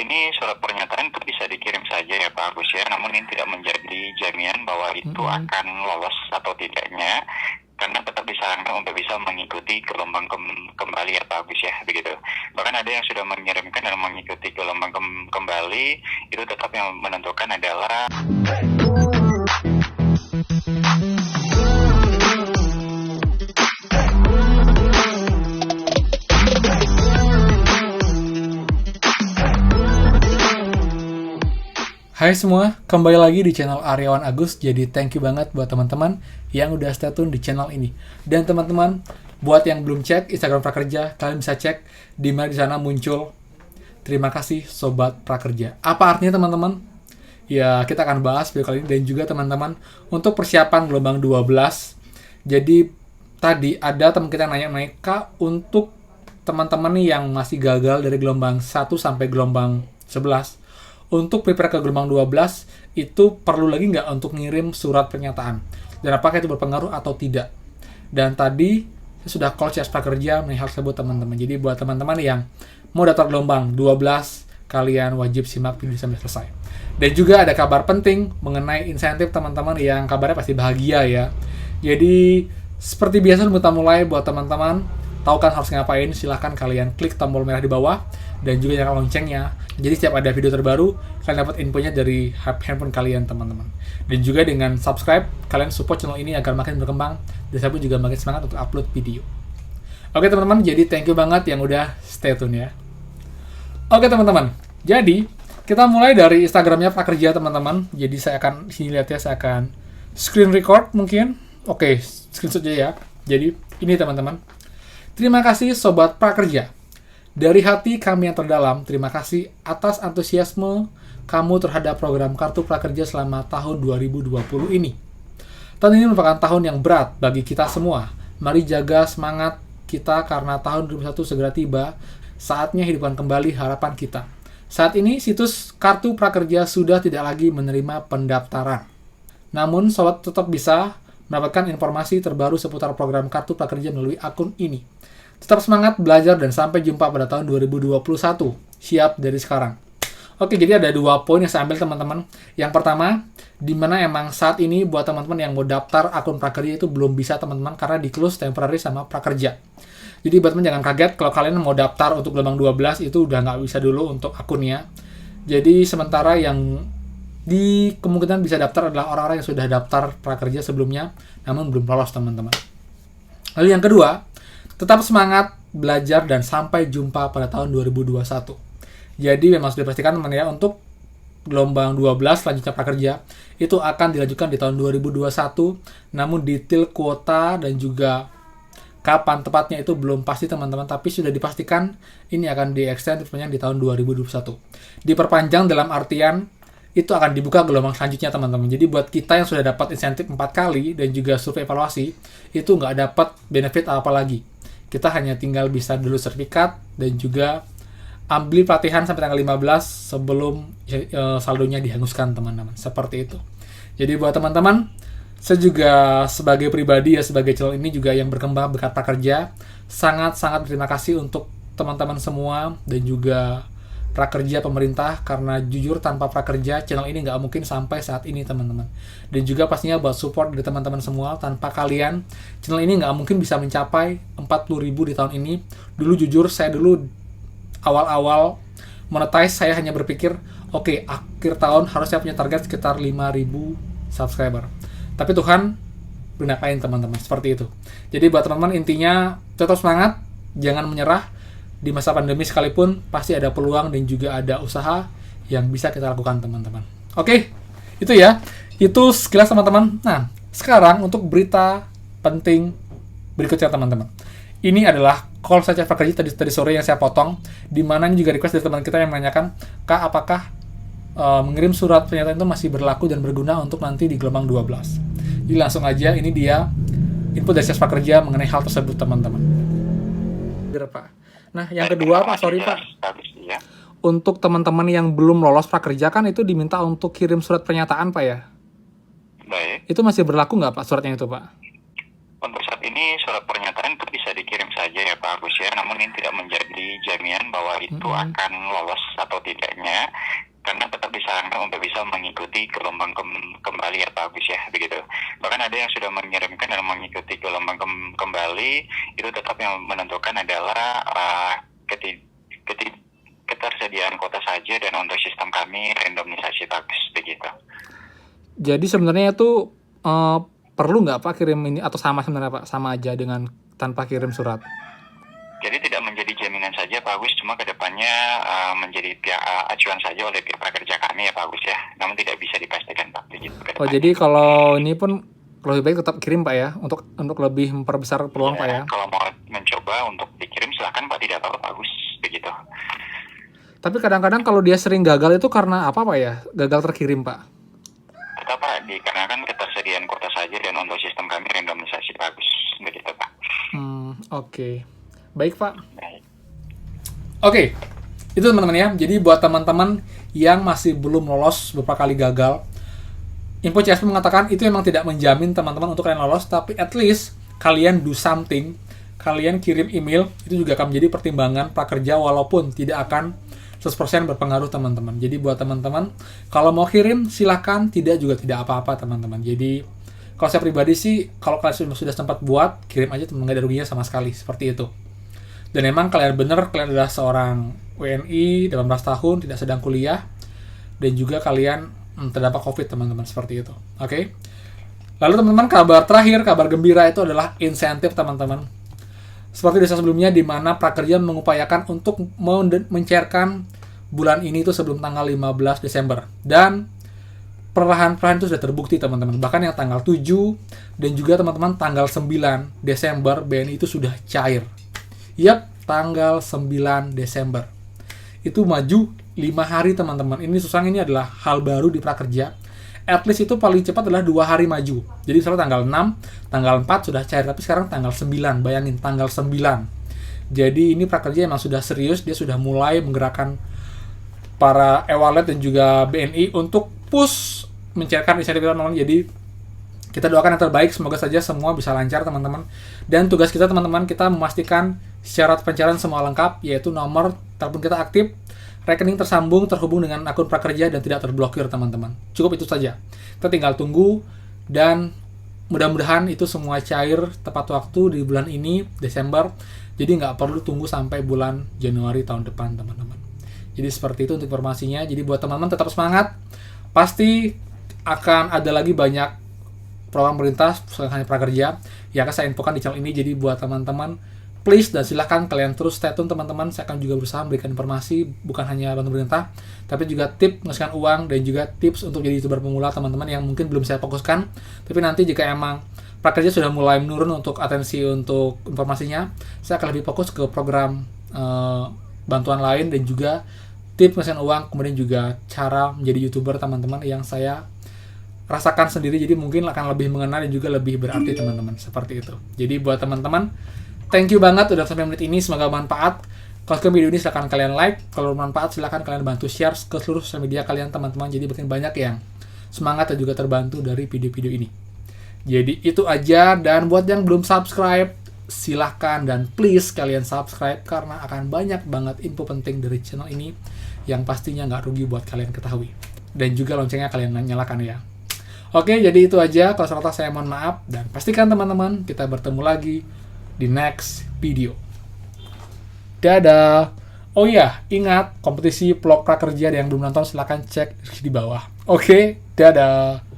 ini surat pernyataan itu bisa dikirim saja ya Pak Agus ya, namun ini tidak menjadi jaminan bahwa itu akan lolos atau tidaknya, karena tetap disarankan untuk bisa mengikuti gelombang kembali ya Pak Agus ya, begitu. Bahkan ada yang sudah mengirimkan dan mengikuti gelombang kembali, itu tetap yang menentukan adalah Hai semua, kembali lagi di channel Aryawan Agus. Jadi thank you banget buat teman-teman yang udah stay tune di channel ini. Dan teman-teman, buat yang belum cek Instagram Prakerja, kalian bisa cek di mana di sana muncul terima kasih Sobat Prakerja. Apa artinya teman-teman? Ya, kita akan bahas video kali ini dan juga teman-teman untuk persiapan gelombang 12. Jadi tadi ada teman kita yang nanya mereka untuk teman-teman nih yang masih gagal dari gelombang 1 sampai gelombang 11. Untuk prepare ke gelombang 12, itu perlu lagi nggak untuk ngirim surat pernyataan? Dan apakah itu berpengaruh atau tidak? Dan tadi, saya sudah call CS Prakerja mengenai hal tersebut teman-teman. Jadi buat teman-teman yang mau daftar gelombang 12, kalian wajib simak video sampai selesai. Dan juga ada kabar penting mengenai insentif teman-teman yang kabarnya pasti bahagia ya. Jadi, seperti biasa sebelum kita mulai buat teman-teman, tahu kan harus ngapain? Silahkan kalian klik tombol merah di bawah dan juga nyalakan loncengnya. Jadi setiap ada video terbaru, kalian dapat infonya dari handphone kalian teman-teman. Dan juga dengan subscribe, kalian support channel ini agar makin berkembang dan saya pun juga makin semangat untuk upload video. Oke teman-teman, jadi thank you banget yang udah stay tune ya. Oke teman-teman, jadi kita mulai dari Instagramnya Prakerja teman-teman. Jadi saya akan, sini lihat ya, saya akan screen record mungkin. Oke, screenshot aja ya. Jadi ini teman-teman. Terima kasih Sobat Prakerja. Dari hati kami yang terdalam, terima kasih atas antusiasme kamu terhadap program Kartu Prakerja selama tahun 2020 ini. Tahun ini merupakan tahun yang berat bagi kita semua. Mari jaga semangat kita karena tahun 2021 segera tiba. Saatnya hidupkan kembali harapan kita. Saat ini situs Kartu Prakerja sudah tidak lagi menerima pendaftaran. Namun, sobat tetap bisa mendapatkan informasi terbaru seputar program Kartu Prakerja melalui akun ini. Tetap semangat belajar dan sampai jumpa pada tahun 2021. Siap dari sekarang. Oke, jadi ada 2 poin yang saya ambil teman-teman. Yang pertama, di mana emang saat ini buat teman-teman yang mau daftar akun Prakerja itu belum bisa teman-teman karena di-close temporary sama Prakerja. Jadi buat teman jangan kaget kalau kalian mau daftar untuk gelombang 12 itu udah nggak bisa dulu untuk akunnya. Jadi sementara yang di kemungkinan bisa daftar adalah orang-orang yang sudah daftar Prakerja sebelumnya namun belum lolos teman-teman. Lalu yang kedua, tetap semangat belajar dan sampai jumpa pada tahun 2021. Jadi memang sudah dipastikan teman ya untuk gelombang 12 selanjutnya Prakerja itu akan dilanjutkan di tahun 2021. Namun detail kuota dan juga kapan tepatnya itu belum pasti teman-teman, tapi sudah dipastikan ini akan di-extend di tahun 2021. Diperpanjang dalam artian itu akan dibuka gelombang selanjutnya teman-teman. Jadi buat kita yang sudah dapat insentif 4 kali dan juga survei evaluasi, itu nggak dapat benefit apa lagi. Kita hanya tinggal bisa dulu sertifikat dan juga ambil pelatihan sampai tanggal 15 sebelum saldonya dihanguskan teman-teman. Seperti itu. Jadi buat teman-teman, saya juga sebagai pribadi ya, sebagai channel ini juga yang berkembang berkat Prakerja, sangat-sangat berterima kasih untuk teman-teman semua dan juga Prakerja pemerintah, karena jujur tanpa Prakerja channel ini nggak mungkin sampai saat ini teman-teman. Dan juga pastinya buat support dari teman-teman semua, tanpa kalian channel ini nggak mungkin bisa mencapai 40.000 di tahun ini. Dulu jujur saya dulu awal-awal monetize saya hanya berpikir oke, akhir tahun harusnya punya target sekitar 5.000 subscriber. Tapi Tuhan bernapain teman-teman, seperti itu. Jadi buat teman-teman intinya tetap semangat, jangan menyerah. Di masa pandemi sekalipun, pasti ada peluang dan juga ada usaha yang bisa kita lakukan, teman-teman. Oke, itu ya. Itu sekilas, teman-teman. Nah, sekarang untuk berita penting berikutnya, teman-teman. Ini adalah call saja Prakerja tadi sore yang saya potong, di mana juga request dari teman kita yang menanyakan, Kak, apakah mengirim surat pernyataan itu masih berlaku dan berguna untuk nanti di gelombang 12? Jadi langsung aja, ini dia info dari CS Prakerja mengenai hal tersebut, teman-teman. Pak. Nah, yang kedua, Pak, sorry Pak. Untuk teman-teman yang belum lolos Prakerja kan itu diminta untuk kirim surat pernyataan, Pak ya? Baik. Itu masih berlaku nggak, Pak, suratnya itu, Pak? Untuk saat ini surat pernyataan itu bisa dikirim saja ya Pak Agus ya, namun ini tidak menjadi jaminan bahwa itu akan lolos atau tidaknya, karena tetap disarankan untuk bisa mengikuti gelombang kembali ya Pak Agus ya, begitu. Bahkan ada yang sudah mengirimkan dan mengikuti gelombang kembali, itu tetap yang menentukan adalah ketersediaan kuota saja, dan untuk sistem kami randomisasi Pak Agus, begitu. Jadi sebenarnya itu perlu nggak Pak kirim ini, atau sama sebenarnya Pak, sama aja dengan tanpa kirim surat? Jadi tidak menjadi jaminan saja Pak Agus, cuma kedepannya menjadi acuan saja oleh pihak prakerja kami ya Pak Agus ya, namun tidak bisa dipastikan Pak. Begitu, oh jadi kalau ini pun lebih baik tetap kirim Pak ya, untuk lebih memperbesar peluang ya, Pak ya. Kalau mau mencoba untuk dikirim silahkan Pak, tidak apa-apa Pak Agus, begitu. Tapi kadang-kadang kalau dia sering gagal itu karena apa Pak ya? Gagal terkirim Pak? Tetap Pak, dikarenakan ketersediaan kuota saja, dan untuk sistem kami randomisasi Pak Agus, begitu Pak. Oke. Baik Pak. Baik. Oke, itu teman-teman ya. Jadi buat teman-teman yang masih belum lolos, beberapa kali gagal, Info CSP mengatakan itu memang tidak menjamin teman-teman untuk kalian lolos, tapi at least kalian do something, kalian kirim email, itu juga akan menjadi pertimbangan prakerja walaupun tidak akan 100% berpengaruh teman-teman. Jadi buat teman-teman, kalau mau kirim silahkan, tidak juga tidak apa-apa teman-teman. Jadi kalau saya pribadi sih, kalau kalian sudah sempat buat, kirim aja teman, nggak ada ruginya sama sekali, seperti itu. Dan emang kalian bener, kalian adalah seorang WNI 18 tahun, tidak sedang kuliah, dan juga kalian terdampak COVID teman-teman, seperti itu. Oke. Lalu teman-teman, kabar terakhir, kabar gembira itu adalah insentif teman-teman. Seperti desa sebelumnya, di mana prakerja mengupayakan untuk mencairkan bulan ini itu sebelum tanggal 15 Desember. Dan perlahan-lahan itu sudah terbukti teman-teman. Bahkan yang tanggal 7 dan juga teman-teman tanggal 9 Desember BNI itu sudah cair. Yap, tanggal 9 Desember. Itu maju 5 hari teman-teman. Ini susah, ini adalah hal baru di prakerja. At least itu paling cepat adalah 2 hari maju. Jadi misalnya tanggal 6, tanggal 4 sudah cair, tapi sekarang tanggal 9. Bayangin, tanggal 9. Jadi ini prakerja emang sudah serius, dia sudah mulai menggerakkan para e-wallet dan juga BNI untuk push mencairkan insentif teman-teman. Jadi kita doakan yang terbaik, semoga saja semua bisa lancar teman-teman. Dan tugas kita teman-teman, kita memastikan syarat pencairan semua lengkap, yaitu nomor telepon kita aktif, rekening tersambung, terhubung dengan akun prakerja, dan tidak terblokir teman-teman. Cukup itu saja. Kita tinggal tunggu, dan mudah-mudahan itu semua cair tepat waktu di bulan ini, Desember. Jadi nggak perlu tunggu sampai bulan Januari tahun depan teman-teman. Jadi seperti itu untuk informasinya. Jadi buat teman-teman tetap semangat. Pasti akan ada lagi banyak program pemerintah selain hanya prakerja yang akan saya infokan di channel ini. Jadi buat teman-teman, please dan silahkan kalian terus stay tune teman-teman. Saya akan juga berusaha memberikan informasi, bukan hanya bantu pemerintah, tapi juga tips menghasilkan uang, dan juga tips untuk jadi YouTuber pemula teman-teman yang mungkin belum saya fokuskan. Tapi nanti jika emang prakerja sudah mulai menurun untuk atensi untuk informasinya, saya akan lebih fokus ke program bantuan lain, dan juga tips menghasilkan uang, kemudian juga cara menjadi YouTuber teman-teman yang saya rasakan sendiri. Jadi mungkin akan lebih mengenal dan juga lebih berarti teman-teman, seperti itu. Jadi buat teman-teman, thank you banget udah sampai menit ini, semoga bermanfaat. Kalau suka video ini silahkan kalian like, kalau bermanfaat silahkan kalian bantu share ke seluruh sosial media kalian teman-teman, jadi makin banyak yang semangat dan juga terbantu dari video-video ini. Jadi itu aja, dan buat yang belum subscribe, silahkan dan please kalian subscribe, karena akan banyak banget info penting dari channel ini yang pastinya nggak rugi buat kalian ketahui. Dan juga loncengnya kalian nyalakan ya. Oke, jadi itu aja. Kalau salah saya mohon maaf, dan pastikan teman-teman kita bertemu lagi di next video. Dadah. Oh iya, ingat kompetisi vlog prakerja yang belum nonton silahkan cek di bawah. Oke, dadah.